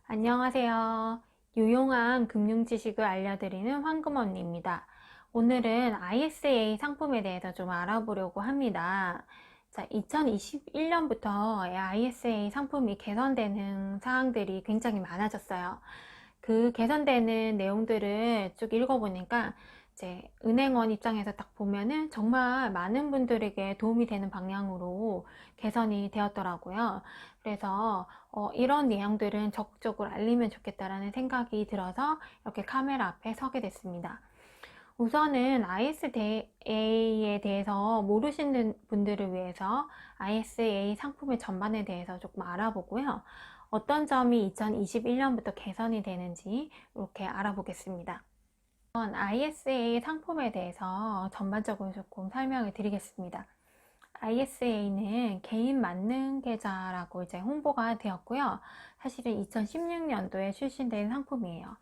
안녕하세요. 유용한 금융 지식을 알려드리는 황금언니입니다. 오늘은 ISA 상품에 대해서 좀 알아보려고 합니다. 자, 2021년부터 ISA 상품이 개선되는 사항들이 굉장히 많아졌어요. 그 개선되는 내용들을 쭉 읽어보니까 이제 은행원 입장에서 딱 보면은 정말 많은 분들에게 도움이 되는 방향으로 개선이 되었더라고요. 그래서 이런 내용들은 적극적으로 알리면 좋겠다라는 생각이 들어서 이렇게 카메라 앞에 서게 됐습니다. 우선은 ISA에 대해서 모르시는 분들을 위해서 ISA 상품의 전반에 대해서 조금 알아보고요. 어떤 점이 2021년부터 개선이 되는지 이렇게 알아보겠습니다. ISA 상품에 대해서 전반적으로 조금 설명을 드리겠습니다. ISA는 개인 만능 계좌라고 이제 홍보가 되었고요. 사실은 2016년도에 출시된 상품이에요.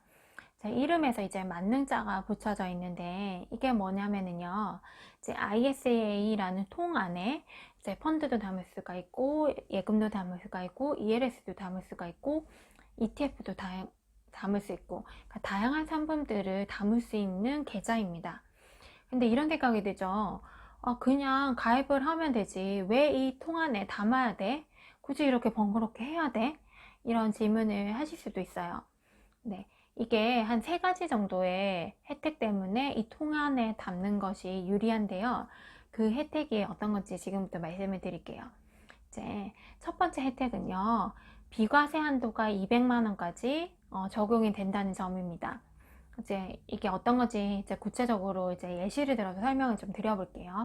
자, 이름에서 이제 만능자가 붙여져 있는데 이게 뭐냐면은요. 이제 ISA라는 통 안에 이제 펀드도 담을 수가 있고 예금도 담을 수가 있고 ELS도 담을 수가 있고 ETF도 담을 수 있고 그러니까 다양한 상품들을 담을 수 있는 계좌입니다. 근데 이런 생각이 들죠. 그냥 가입을 하면 되지. 왜 이 통 안에 담아야 돼? 굳이 이렇게 번거롭게 해야 돼? 이런 질문을 하실 수도 있어요. 네. 이게 한 세 가지 정도의 혜택 때문에 이 통 안에 담는 것이 유리한데요. 그 혜택이 어떤 건지 지금부터 말씀을 드릴게요. 이제 첫 번째 혜택은요. 비과세 한도가 200만 원까지 적용이 된다는 점입니다. 이제 이게 어떤 건지 이제 구체적으로 이제 예시를 들어서 설명을 좀 드려볼게요.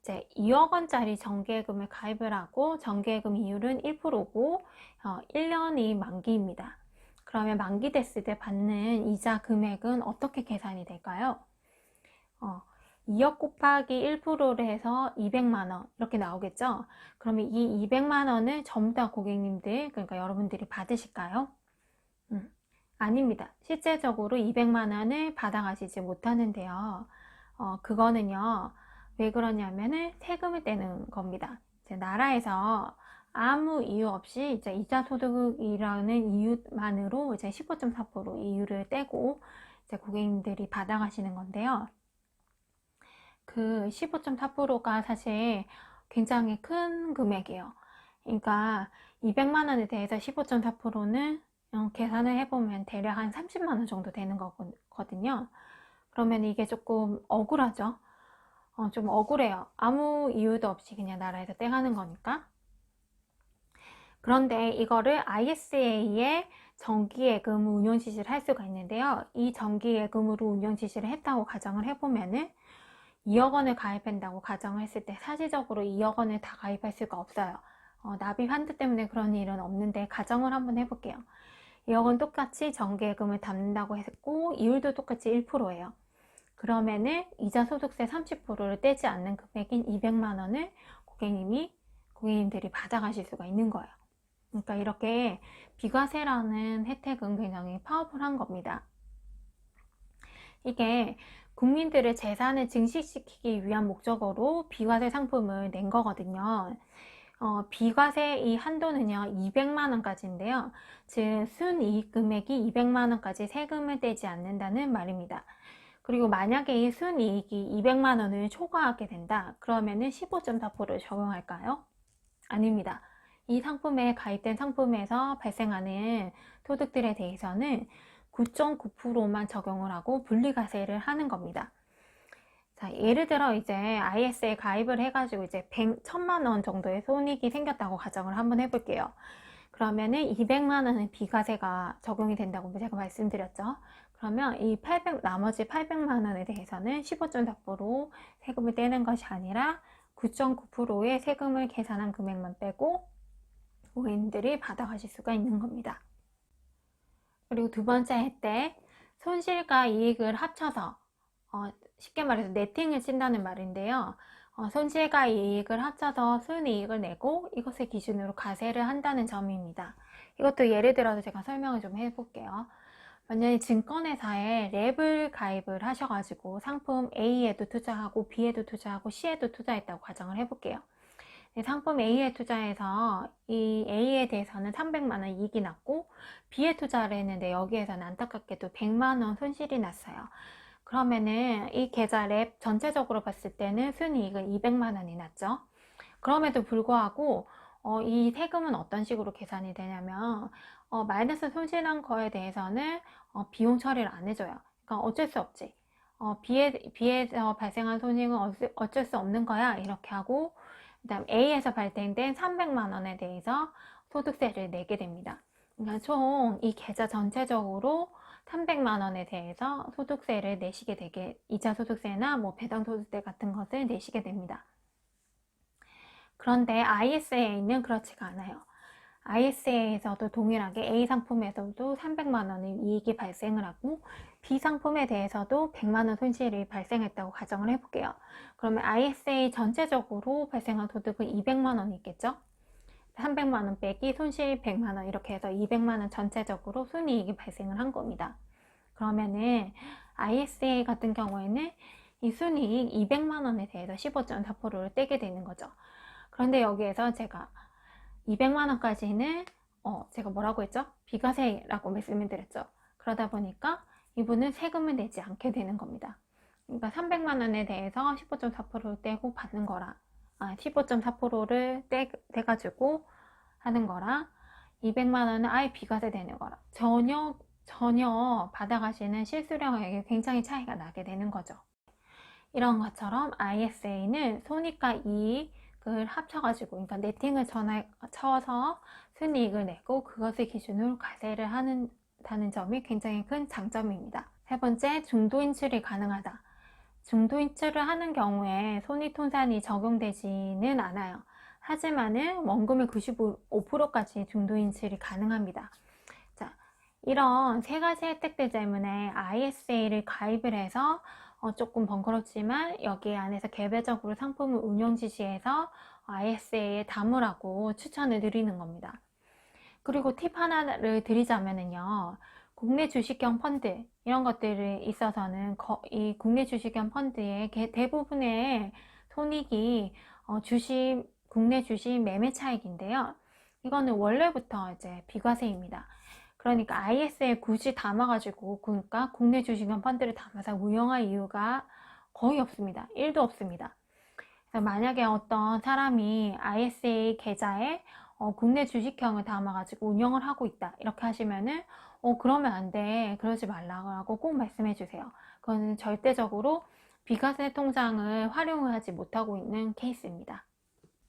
이제 2억 원짜리 정기예금을 가입을 하고 정기예금 이율은 1%고 1년이 만기입니다. 그러면 만기 됐을 때 받는 이자 금액은 어떻게 계산이 될까요? 2억 곱하기 1%를 해서 200만 원 이렇게 나오겠죠? 그러면 이 200만 원을 전부 다 고객님들, 그러니까 여러분들이 받으실까요? 아닙니다. 실제적으로 200만 원을 받아가시지 못하는데요. 그거는요, 왜 그러냐면은 세금을 떼는 겁니다. 이제 나라에서 아무 이유 없이 이제 이자 소득이라는 이유만으로 이제 15.4% 이유를 떼고 이제 고객님들이 받아가시는 건데요. 그 15.4%가 사실 굉장히 큰 금액이에요. 그러니까 200만 원에 대해서 15.4%는 계산을 해보면 대략 한 30만 원 정도 되는 거거든요. 그러면 이게 조금 억울하죠. 좀 억울해요. 아무 이유도 없이 그냥 나라에서 떼가는 거니까. 그런데 이거를 ISA에 정기예금 운용 지시를 할 수가 있는데요. 이 정기예금으로 운용 지시를 했다고 가정을 해보면은 2억 원을 가입한다고 가정을 했을 때 사실적으로 2억 원을 다 가입할 수가 없어요. 납입 한도 때문에 그런 일은 없는데 가정을 한번 해볼게요. 2억 원 똑같이 정기예금을 담는다고 했고 이율도 똑같이 1%예요. 그러면은 이자 소득세 30%를 떼지 않는 금액인 200만 원을 고객님들이 받아가실 수가 있는 거예요. 그러니까 이렇게 비과세라는 혜택은 굉장히 파워풀한 겁니다. 이게 국민들의 재산을 증식시키기 위한 목적으로 비과세 상품을 낸 거거든요. 비과세 이 한도는요 200만 원까지인데요. 즉 순이익 금액이 200만 원까지 세금을 떼지 않는다는 말입니다. 그리고 만약에 이 순이익이 200만 원을 초과하게 된다. 그러면은 15.4%를 적용할까요? 아닙니다. 이 상품에 가입된 상품에서 발생하는 소득들에 대해서는 9.9%만 적용을 하고 분리과세를 하는 겁니다. 자, 예를 들어 이제 IS에 가입을 해가지고 이제 1000만 원 정도의 손익이 생겼다고 가정을 한번 해볼게요. 그러면은 200만 원은 비과세가 적용이 된다고 제가 말씀드렸죠. 그러면 이 나머지 800만 원에 대해서는 15.4% 세금을 떼는 것이 아니라 9.9%의 세금을 계산한 금액만 빼고 고객님들이 받아가실 수가 있는 겁니다. 그리고 두 번째 혜택, 손실과 이익을 합쳐서 쉽게 말해서 네팅을 친다는 말인데요. 손실과 이익을 합쳐서 순이익을 내고 이것을 기준으로 과세를 한다는 점입니다. 이것도 예를 들어서 제가 설명을 좀 해볼게요. 만약에 증권회사에 랩을 가입을 하셔가지고 상품 A에도 투자하고 B에도 투자하고 C에도 투자했다고 가정을 해볼게요. 상품 A에 투자해서 이 A에 대해서는 300만 원 이익이 났고 B에 투자를 했는데 여기에서는 안타깝게도 100만 원 손실이 났어요. 그러면은 이 계좌 랩 전체적으로 봤을 때는 순이익은 200만 원이 났죠. 그럼에도 불구하고 이 세금은 어떤 식으로 계산이 되냐면 마이너스 손실한 거에 대해서는 비용 처리를 안 해줘요. 그러니까 어쩔 수 없지. B에서 발생한 손익은 어쩔 수 없는 거야. 이렇게 하고 그다음 A에서 발생된 300만 원에 대해서 소득세를 내게 됩니다. 그러니까 총 이 계좌 전체적으로 300만 원에 대해서 소득세를 내시게 되게, 이자 소득세나 뭐 배당 소득세 같은 것을 내시게 됩니다. 그런데 ISA는 그렇지가 않아요. ISA에서도 동일하게 A 상품에서도 300만 원의 이익이 발생을 하고 B 상품에 대해서도 100만 원 손실이 발생했다고 가정을 해볼게요. 그러면 ISA 전체적으로 발생한 소득은 200만 원이 있겠죠? 300만 원 빼기 손실 100만 원 이렇게 해서 200만 원 전체적으로 순이익이 발생을 한 겁니다. 그러면은 ISA 같은 경우에는 이 순이익 200만 원에 대해서 15.4%를 떼게 되는 거죠. 그런데 여기에서 제가 200만 원까지는 제가 뭐라고 했죠? 비과세라고 말씀을 드렸죠. 그러다 보니까 이분은 세금을 내지 않게 되는 겁니다. 그러니까 300만 원에 대해서 15.4%를 떼고 받는 거라, 15.4%를 떼가지고 하는 거라, 200만 원은 아예 비과세 되는 거라, 전혀 받아가시는 실수령액에 굉장히 차이가 나게 되는 거죠. 이런 것처럼 ISA는 손익과 이익을 합쳐가지고, 그러니까 네팅을 쳐서 순이익을 내고 그것을 기준으로 과세를 한다는 점이 굉장히 큰 장점입니다. 세 번째, 중도 인출이 가능하다. 중도 인출을 하는 경우에 손익통산이 적용되지는 않아요. 하지만은 원금의 95%까지 중도 인출이 가능합니다. 자, 이런 세 가지 혜택들 때문에 ISA를 가입을 해서 조금 번거롭지만 여기 안에서 개별적으로 상품을 운용 지시해서 ISA에 담으라고 추천을 드리는 겁니다. 그리고 팁 하나를 드리자면요, 국내 주식형 펀드 이런 것들이 있어서는 이 국내 주식형 펀드의 대부분의 손익이 국내 주식 매매 차익인데요. 이거는 원래부터 이제 비과세입니다. 그러니까 IS에 굳이 담아가지고, 그러니까 국내 주식형 펀드를 담아서 운영할 이유가 거의 없습니다. 1도 없습니다. 그래서 만약에 어떤 사람이 ISA 계좌에 국내 주식형을 담아가지고 운영을 하고 있다 이렇게 하시면은 그러면 안 돼, 그러지 말라고 꼭 말씀해 주세요. 그건 절대적으로 비과세 통장을 활용을 하지 못하고 있는 케이스입니다.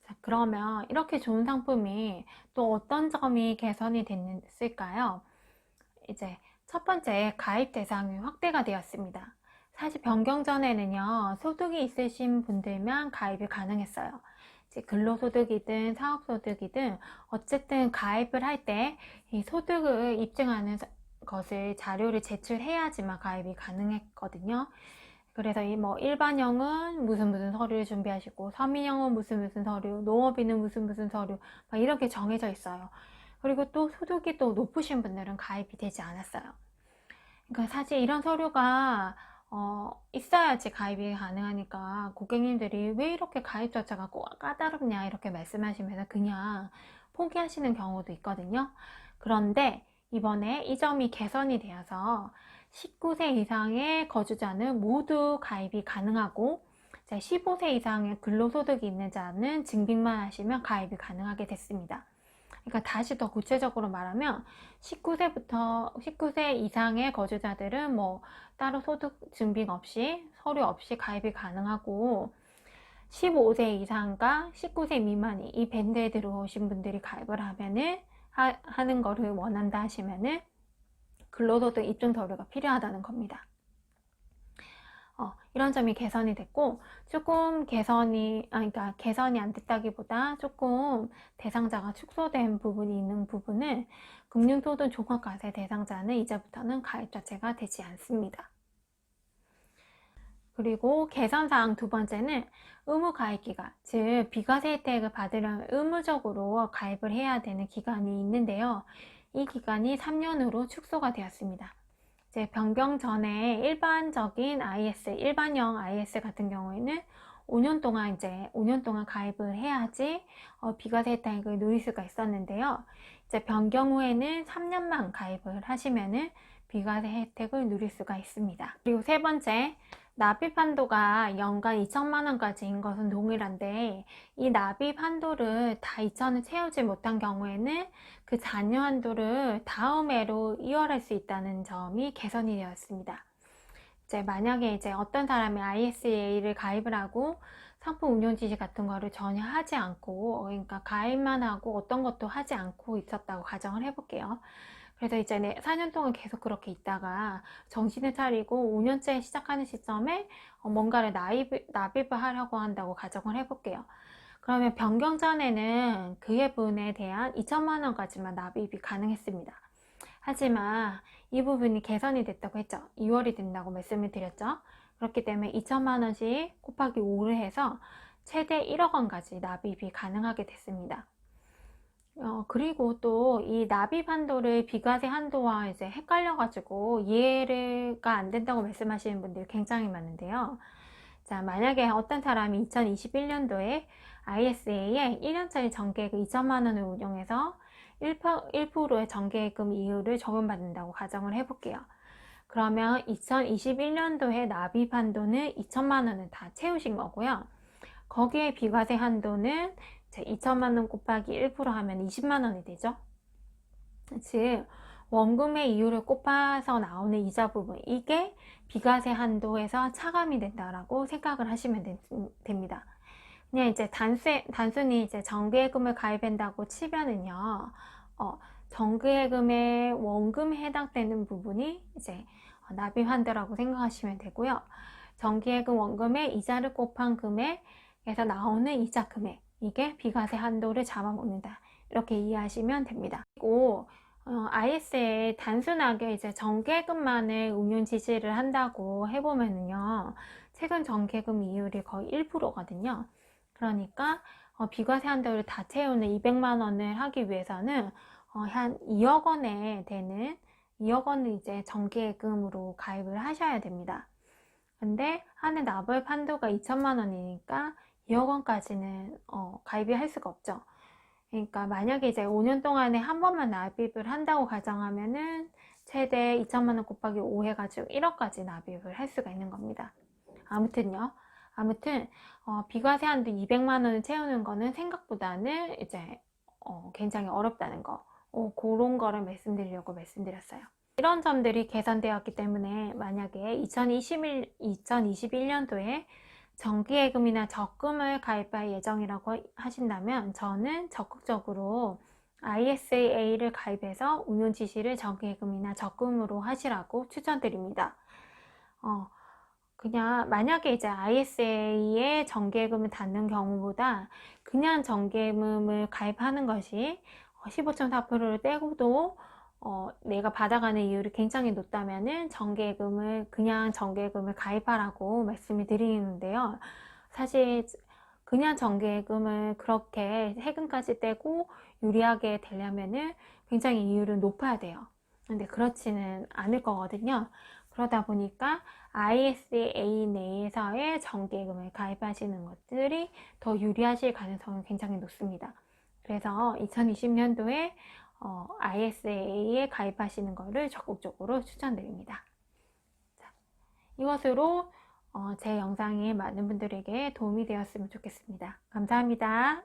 자, 그러면 이렇게 좋은 상품이 또 어떤 점이 개선이 됐을까요? 이제 첫 번째, 가입 대상이 확대가 되었습니다. 사실 변경 전에는요, 소득이 있으신 분들만 가입이 가능했어요. 이제 근로소득이든 사업소득이든 어쨌든 가입을 할 때 이 소득을 입증하는 것을 자료를 제출해야지만 가입이 가능했거든요. 그래서 이 뭐 일반형은 무슨 서류를 준비하시고, 서민형은 무슨 서류, 농업인은 무슨 서류, 막 이렇게 정해져 있어요. 그리고 또 소득이 또 높으신 분들은 가입이 되지 않았어요. 그러니까 사실 이런 서류가 있어야지 가입이 가능하니까 고객님들이 왜 이렇게 가입 절차가 까다롭냐 이렇게 말씀하시면서 그냥 포기하시는 경우도 있거든요. 그런데 이번에 이 점이 개선이 되어서 19세 이상의 거주자는 모두 가입이 가능하고 15세 이상의 근로소득이 있는 자는 증빙만 하시면 가입이 가능하게 됐습니다. 그러니까 다시 더 구체적으로 말하면 19세 이상의 거주자들은 뭐 따로 소득 증빙 없이, 서류 없이 가입이 가능하고, 15세 이상과 19세 미만이 이 밴드에 들어오신 분들이 가입을 하는 거를 원한다 하시면은 근로소득 입증 서류가 필요하다는 겁니다. 이런 점이 개선이 됐고, 조금 그러니까 개선이 안 됐다기보다 조금 대상자가 축소된 부분이 있는 부분은, 금융소득 종합과세 대상자는 이제부터는 가입 자체가 되지 않습니다. 그리고 개선사항 두 번째는 의무 가입 기간, 즉 비과세 혜택을 받으려면 의무적으로 가입을 해야 되는 기간이 있는데요. 이 기간이 3년으로 축소가 되었습니다. 이제 변경 전에 일반적인 IS, 일반형 IS 같은 경우에는 5년 동안 이제 5년 동안 가입을 해야지 비과세 혜택을 누릴 수가 있었는데요. 이제 변경 후에는 3년만 가입을 하시면은 비과세 혜택을 누릴 수가 있습니다. 그리고 세 번째, 납입 한도가 연간 2천만 원까지인 것은 동일한데 이 납입 한도를 다 2천을 채우지 못한 경우에는 그 잔여 한도를 다음 해로 이월할 수 있다는 점이 개선이 되었습니다. 이제 만약에 이제 어떤 사람이 ISA를 가입을 하고 상품 운용 지시 같은 거를 전혀 하지 않고, 그러니까 가입만 하고 어떤 것도 하지 않고 있었다고 가정을 해볼게요. 그래서 이제 4년 동안 계속 그렇게 있다가 정신을 차리고 5년째 시작하는 시점에 뭔가를 납입을 하려고 한다고 가정을 해볼게요. 그러면 변경 전에는 그 회분에 대한 2천만 원까지만 납입이 가능했습니다. 하지만 이 부분이 개선이 됐다고 했죠. 2월이 된다고 말씀을 드렸죠. 그렇기 때문에 2천만 원씩 곱하기 5를 해서 최대 1억 원까지 납입이 가능하게 됐습니다. 그리고 또 이 납입 한도를 비과세 한도와 이제 헷갈려가지고 이해가 안 된다고 말씀하시는 분들이 굉장히 많은데요. 자, 만약에 어떤 사람이 2021년도에 ISA에 1년짜리 정기예금 2천만 원을 운용해서 1%의 정기예금 이율을 적용받는다고 가정을 해볼게요. 그러면 2021년도에 납입 한도는 2천만 원을 다 채우신 거고요. 거기에 비과세 한도는 2천만 원 곱하기 1% 하면 20만 원이 되죠. 즉 원금의 이율을 곱해서 나오는 이자 부분, 이게 비과세 한도에서 차감이 된다라고 생각을 하시면 됩니다. 그냥 이제 단순히 이제 정기예금을 가입한다고 치면은요, 정기예금의 원금에 해당되는 부분이 이제 납입 한도라고 생각하시면 되고요. 정기예금 원금의 이자를 곱한 금액에서 나오는 이자 금액, 이게 비과세 한도를 잡아먹는다. 이렇게 이해하시면 됩니다. 그리고 ISA에 단순하게 이제 정기예금만을 운용 지시를 한다고 해보면은요, 최근 정기예금 이율이 거의 1%거든요. 그러니까 비과세 한도를 다 채우는 200만 원을 하기 위해서는 한 2억 원에 되는 2억 원을 이제 정기예금으로 가입을 하셔야 됩니다. 근데 한해 납입 한도가 2천만 원이니까 2억 원까지는 가입이 할 수가 없죠. 그러니까 만약에 이제 5년 동안에 한 번만 납입을 한다고 가정하면은 최대 2천만 원 곱하기 5 해가지고 1억까지 납입을 할 수가 있는 겁니다. 아무튼 비과세 한도 200만 원을 채우는 거는 생각보다는 이제 굉장히 어렵다는 거, 그런 거를 말씀드렸어요. 이런 점들이 개선되었기 때문에 만약에 2021년도에 정기예금이나 적금을 가입할 예정이라고 하신다면 저는 적극적으로 ISA를 가입해서 운용 지시를 정기예금이나 적금으로 하시라고 추천드립니다. 그냥 만약에 이제 ISA에 정기예금을 닫는 경우보다 그냥 정기예금을 가입하는 것이 15.4%를 떼고도 내가 받아가는 이율이 굉장히 높다면은 그냥 정기예금을 가입하라고 말씀을 드리는데요. 사실 그냥 정기예금을 그렇게 세금까지 떼고 유리하게 되려면은 굉장히 이율은 높아야 돼요. 근데 그렇지는 않을 거거든요. 그러다 보니까 ISA 내에서의 정기예금을 가입하시는 것들이 더 유리하실 가능성이 굉장히 높습니다. 그래서 2020년도에 ISA에 가입하시는 것을 적극적으로 추천드립니다. 자, 이것으로 제 영상이 많은 분들에게 도움이 되었으면 좋겠습니다. 감사합니다.